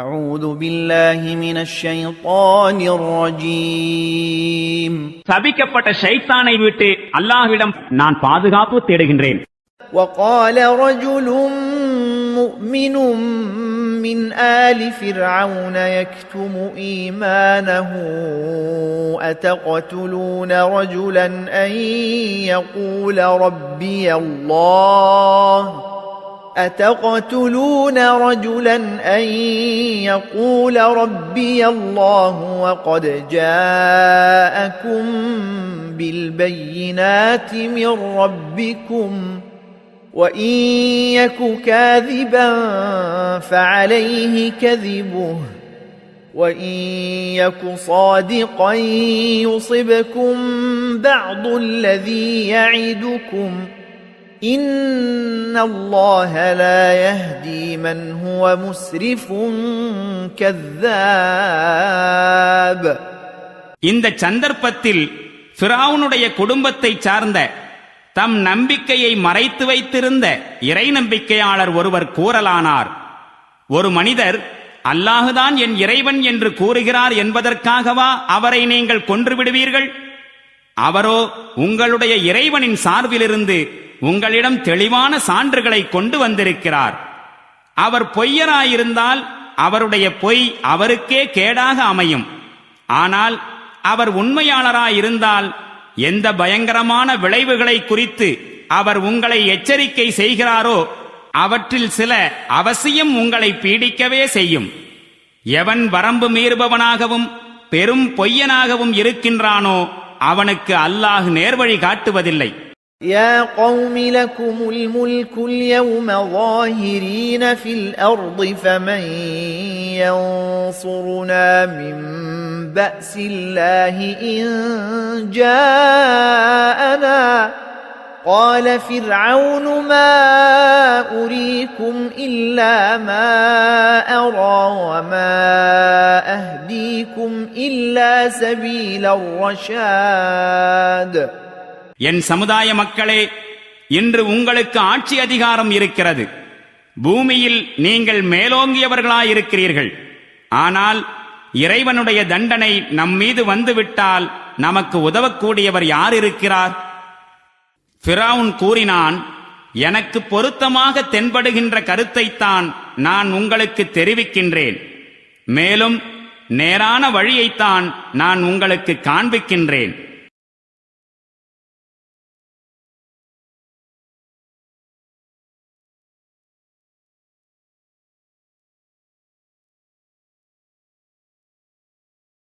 أعوذ بالله من الشيطان الرجيم சபிக்கப்பட்ட ஷைத்தானை விட்டு அல்லாஹ்விடம் நான் பாதுகாப்பு தேடுகின்றேன். وقال رجل مؤمن من آل فرعون يكتم إيمانه أتقتلون رجلا أن يقول ربي الله وقد جاءكم بالبينات من ربكم وإن يك كاذبا فعليه كذبه وإن يك صادقا يصبكم بعض الذي يعدكم إن الله لا يهدي من هو مسرف كذاب. இந்த சந்தர்ப்பத்தில் ஃபிரௌனுடைய குடும்பத்தைச் சார்ந்த தம் நம்பிக்கையை மறைத்து வைத்திருந்த இறை நம்பிக்கையாளர் ஒருவர் கூறலானார், ஒரு மனிதர் அல்லாஹுதான் என் இறைவன் என்று கூறுகிறார் என்பதற்காகவா அவரை நீங்கள் கொன்று விடுவீர்கள்? அவரோ உங்களுடைய இறைவனின் சார்பிலிருந்து உங்களிடம் தெளிவான சான்றுகளை கொண்டு வந்திருக்கிறார். அவர் பொய்யராயிருந்தால் அவருடைய பொய் அவருக்கே கேடாக அமையும். ஆனால் அவர் உண்மையாளராயிருந்தால் எந்த பயங்கரமான விளைவுகளை குறித்து அவர் உங்களை எச்சரிக்கை செய்கிறாரோ அவற்றில் சில அவசியம் உங்களை பீடிக்கவே செய்யும். எவன் வரம்பு மீறுபவனாகவும் பெரும் பொய்யனாகவும் இருக்கின்றானோ அவனுக்கு அல்லாஹ் நேர்வழி காட்டுவதில்லை. يا قوم لكم الملك اليوم ظاهرين في الأرض فمن ينصرنا من بأس الله إن جاءنا قال فرعون ما أريكم إلا ما أرى وما أهديكم إلا سبيل الرشاد. என் சமுதாய மக்களே, இன்று உங்களுக்கு ஆட்சி அதிகாரம் இருக்கிறது. பூமியில் நீங்கள் மேலோங்கியவர்களாயிருக்கிறீர்கள். ஆனால் இறைவனுடைய தண்டனை நம்மீது வந்துவிட்டால் நமக்கு உதவக்கூடியவர் யார் இருக்கிறார்? ஃபிரௌன் கூறினான், எனக்கு பொருத்தமாக தென்படுகின்ற கருத்தைத்தான் நான் உங்களுக்கு தெரிவிக்கின்றேன். மேலும் நேரான வழியைத்தான் நான் உங்களுக்கு காண்பிக்கின்றேன்.